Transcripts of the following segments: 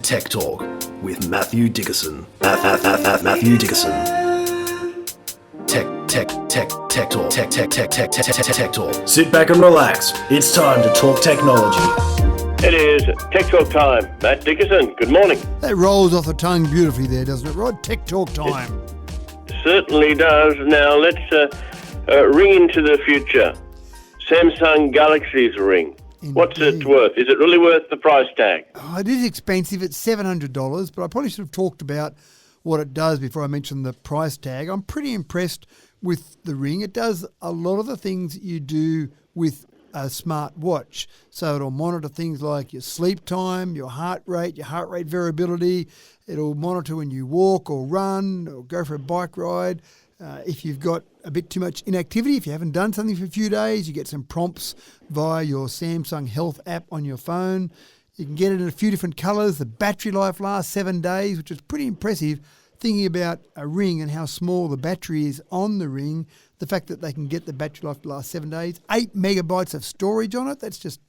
Tech Talk with Matthew Dickerson. Matthew Dickerson. Tech Talk. Sit back and relax. It's time to talk technology. It is Tech Talk time. Matt Dickerson, good morning. That rolls off the tongue beautifully there, doesn't it, Rod? Tech Talk time. It certainly does. Now let's ring into the future. Samsung Galaxy's Ring. Indeed. What's it worth? Is it really worth the price tag? Oh, it is expensive. It's $700, but I probably should have talked about what it does before I mention the price tag. I'm pretty impressed with the Ring. It does a lot of the things you do with a smart watch. So it'll monitor things like your sleep time, your heart rate variability. It'll monitor when you walk or run or go for a bike ride. If you've got a bit too much inactivity, if you haven't done something for a few days, you get some prompts via your Samsung Health app on your phone. You can get it in a few different colours. The battery life lasts 7 days, which is pretty impressive. Thinking about a Ring and how small the battery is on the Ring, the fact that they can get the battery life to last 7 days, 8 megabytes of storage on it,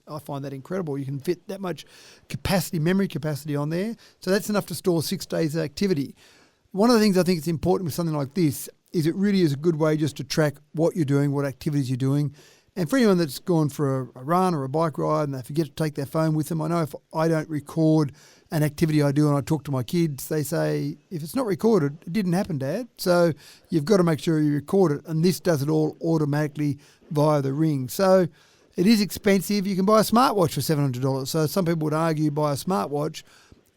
I find that incredible. You can fit that much memory capacity on there. So that's enough to store 6 days of activity. One of the things I think is important with something like this is it really is a good way just to track what you're doing, what activities you're doing. And for anyone that's gone for a run or a bike ride and they forget to take their phone with them, I know if I don't record an activity I do and I talk to my kids, they say, if it's not recorded, it didn't happen, Dad. So you've got to make sure you record it. And this does it all automatically via the Ring. So it is expensive. You can buy a smartwatch for $700. So some people would argue buy a smartwatch.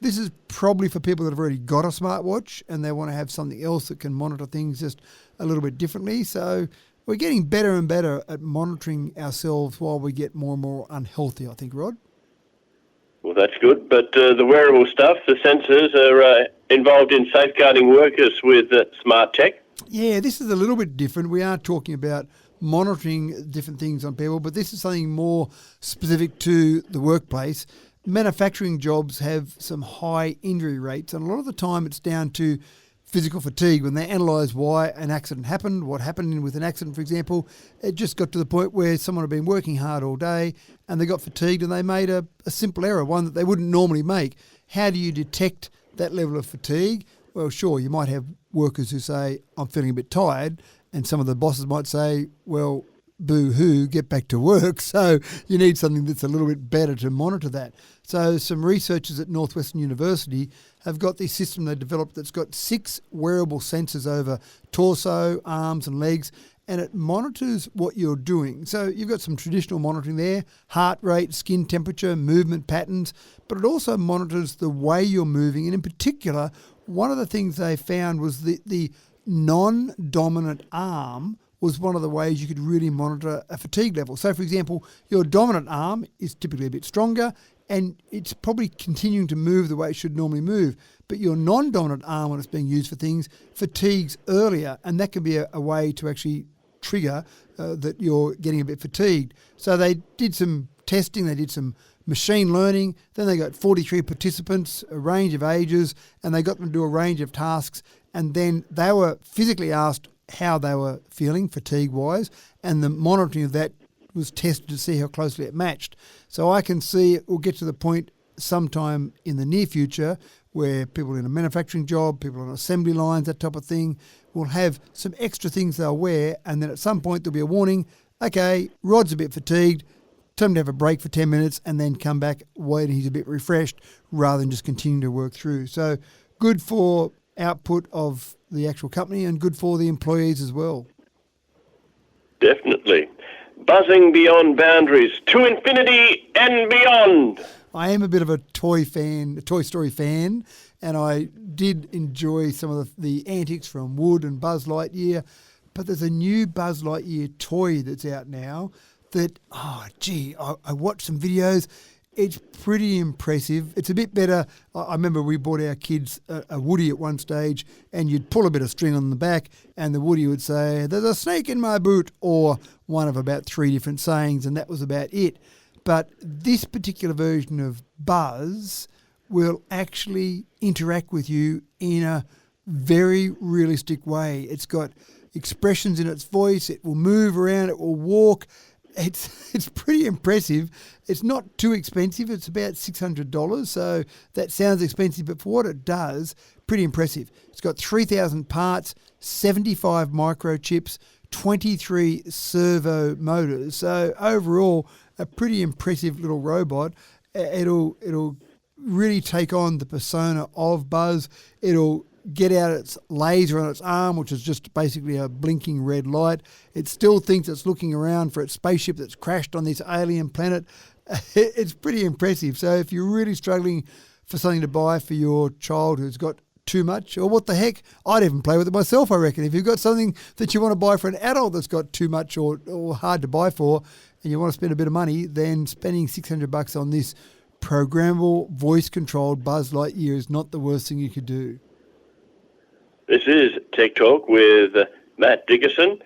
This is probably for people that have already got a smartwatch and they want to have something else that can monitor things just a little bit differently. So we're getting better and better at monitoring ourselves while we get more and more unhealthy, I think, Rod. Well, that's good. But the wearable stuff, the sensors are involved in safeguarding workers with smart tech. Yeah, this is a little bit different. We are talking about monitoring different things on people, but this is something more specific to the workplace. Manufacturing jobs have some high injury rates, and a lot of the time it's down to physical fatigue. When they analyse why an accident happened, what happened with an accident, for example, it just got to the point where someone had been working hard all day and they got fatigued and they made a simple error, one that they wouldn't normally make. How do you detect that level of fatigue? Well, sure, you might have workers who say, I'm feeling a bit tired, and some of the bosses might say, well, boo-hoo, get back to work. So you need something that's a little bit better to monitor that. So some researchers at Northwestern University have got this system they developed that's got 6 wearable sensors over torso, arms and legs, and it monitors what you're doing. So you've got some traditional monitoring there, heart rate, skin temperature, movement patterns, but it also monitors the way you're moving. And in particular, one of the things they found was the non-dominant arm was one of the ways you could really monitor a fatigue level. So, for example, your dominant arm is typically a bit stronger and it's probably continuing to move the way it should normally move. But your non-dominant arm, when it's being used for things, fatigues earlier, and that can be a way to actually trigger that you're getting a bit fatigued. So they did some testing, they did some machine learning, then they got 43 participants, a range of ages, and they got them to do a range of tasks, and then they were physically asked how they were feeling fatigue-wise, and the monitoring of that was tested to see how closely it matched. So I can see it will get to the point sometime in the near future where people in a manufacturing job, people on assembly lines, that type of thing, will have some extra things they'll wear, and then at some point there'll be a warning, okay, Rod's a bit fatigued, tell him to have a break for 10 minutes and then come back when he's a bit refreshed rather than just continue to work through. So good for output of the actual company and good for the employees as well. Definitely. Buzzing beyond boundaries to infinity and beyond. I am a bit of a Toy Story fan, and I did enjoy some of the antics from Wood and Buzz Lightyear, but there's a new Buzz Lightyear toy that's out now that, I watched some videos. It's pretty impressive. It's a bit better. I remember we bought our kids a Woody at one stage, and you'd pull a bit of string on the back and the Woody would say, there's a snake in my boot, or one of about 3 different sayings, and that was about it. But this particular version of Buzz will actually interact with you in a very realistic way. It's got expressions in its voice. It will move around. It will walk. It's pretty impressive. It's not too expensive. It's about $600, so that sounds expensive, but for what it does, pretty impressive. It's got 3,000 parts, 75 microchips, 23 servo motors. So overall, a pretty impressive little robot. It'll really take on the persona of Buzz. It'll get out its laser on its arm, which is just basically a blinking red light. It still thinks it's looking around for its spaceship that's crashed on this alien planet. It's pretty impressive. So if you're really struggling for something to buy for your child who's got too much, or what the heck, I'd even play with it myself, I reckon. If you've got something that you want to buy for an adult that's got too much or hard to buy for, and you want to spend a bit of money, then spending $600 on this programmable, voice-controlled Buzz Lightyear is not the worst thing you could do. This is Tech Talk with Matt Dickerson.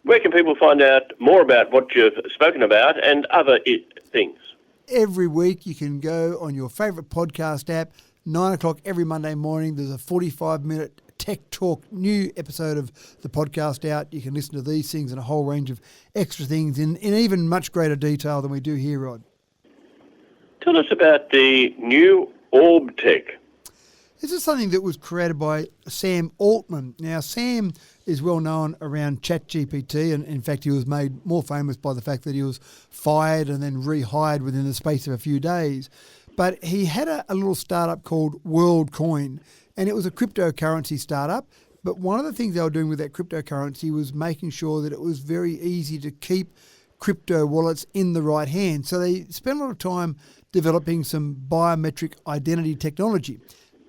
Where can people find out more about what you've spoken about and other things? Every week you can go on your favourite podcast app, 9 o'clock every Monday morning. There's a 45-minute Tech Talk new episode of the podcast out. You can listen to these things and a whole range of extra things in even much greater detail than we do here, Rod. Tell us about the new Orb Tech. This is something that was created by Sam Altman. Now, Sam is well known around ChatGPT, and in fact, he was made more famous by the fact that he was fired and then rehired within the space of a few days. But he had a little startup called WorldCoin, and it was a cryptocurrency startup. But one of the things they were doing with that cryptocurrency was making sure that it was very easy to keep crypto wallets in the right hand. So they spent a lot of time developing some biometric identity technology.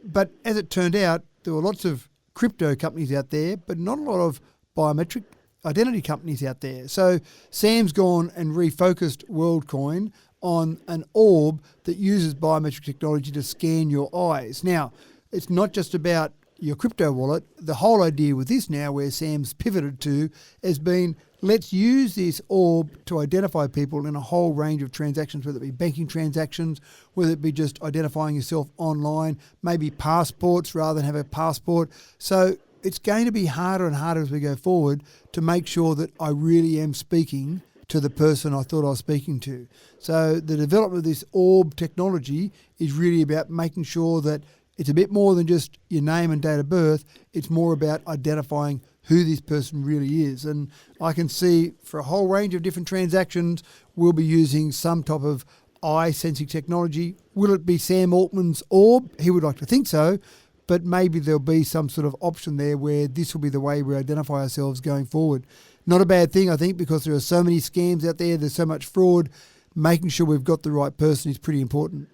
But as it turned out, there were lots of crypto companies out there, but not a lot of biometric identity companies out there. So Sam's gone and refocused WorldCoin on an orb that uses biometric technology to scan your eyes. Now, it's not just about your crypto wallet. The whole idea with this now, where Sam's pivoted to, has been let's use this orb to identify people in a whole range of transactions, whether it be banking transactions, whether it be just identifying yourself online, maybe passports rather than have a passport. So it's going to be harder and harder as we go forward to make sure that I really am speaking to the person I thought I was speaking to. So the development of this orb technology is really about making sure that it's a bit more than just your name and date of birth. It's more about identifying who this person really is. And I can see for a whole range of different transactions, we'll be using some type of eye sensing technology. Will it be Sam Altman's orb? He would like to think so, but maybe there'll be some sort of option there where this will be the way we identify ourselves going forward. Not a bad thing, I think, because there are so many scams out there, there's so much fraud. Making sure we've got the right person is pretty important.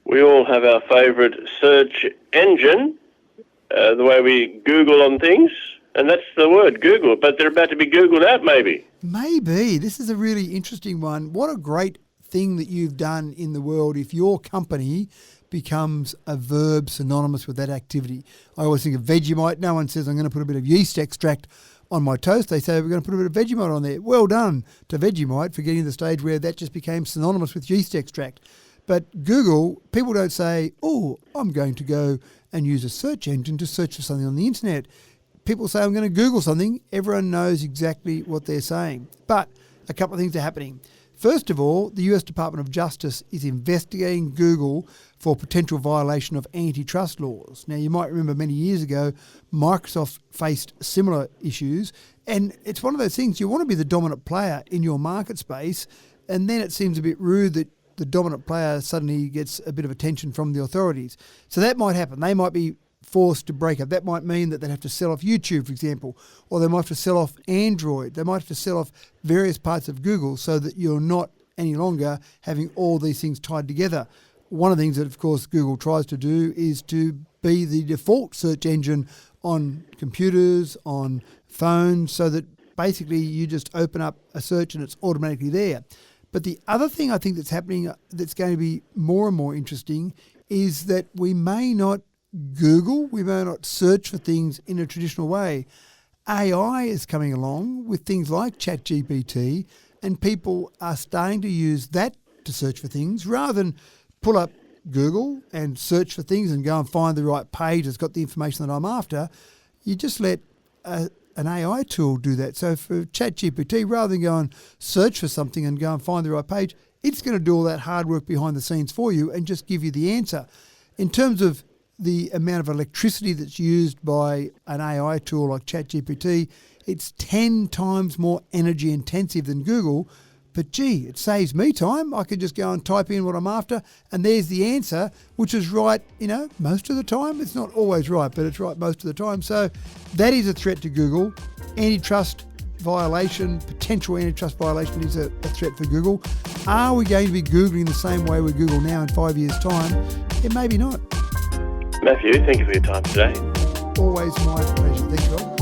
We all have our favourite search engine, the way we Google on things, and that's the word, Google, but they're about to be Googled out maybe. Maybe. This is a really interesting one. What a great thing that you've done in the world if your company becomes a verb synonymous with that activity. I always think of Vegemite. No one says, I'm going to put a bit of yeast extract on my toast. They say, we're going to put a bit of Vegemite on there. Well done to Vegemite for getting to the stage where that just became synonymous with yeast extract. But Google, people don't say, oh, I'm going to go and use a search engine to search for something on the internet. People say, I'm going to Google something. Everyone knows exactly what they're saying. But a couple of things are happening. First of all, the US Department of Justice is investigating Google for potential violation of antitrust laws. Now, you might remember many years ago, Microsoft faced similar issues. And it's one of those things, you want to be the dominant player in your market space, and then it seems a bit rude that the dominant player suddenly gets a bit of attention from the authorities. So that might happen. They might be forced to break up. That might mean that they'd have to sell off YouTube, for example, or they might have to sell off Android. They might have to sell off various parts of Google so that you're not any longer having all these things tied together. One of the things that, of course, Google tries to do is to be the default search engine on computers, on phones, so that basically you just open up a search and it's automatically there. But the other thing I think that's happening that's going to be more and more interesting is that we may not Google, we may not search for things in a traditional way. AI is coming along with things like ChatGPT, and people are starting to use that to search for things rather than pull up Google and search for things and go and find the right page that's got the information that I'm after. You just let an AI tool do that. So for ChatGPT, rather than go and search for something and go and find the right page, it's going to do all that hard work behind the scenes for you and just give you the answer. In terms of the amount of electricity that's used by an AI tool like ChatGPT, it's 10 times more energy intensive than Google. But gee, it saves me time. I can just go and type in what I'm after, and there's the answer, which is right, most of the time. It's not always right, but it's right most of the time. So that is a threat to Google. Potential antitrust violation is a threat for Google. Are we going to be Googling the same way we Google now in 5 years' time? Maybe not. Matthew, thank you for your time today. Always my pleasure. Thank you all.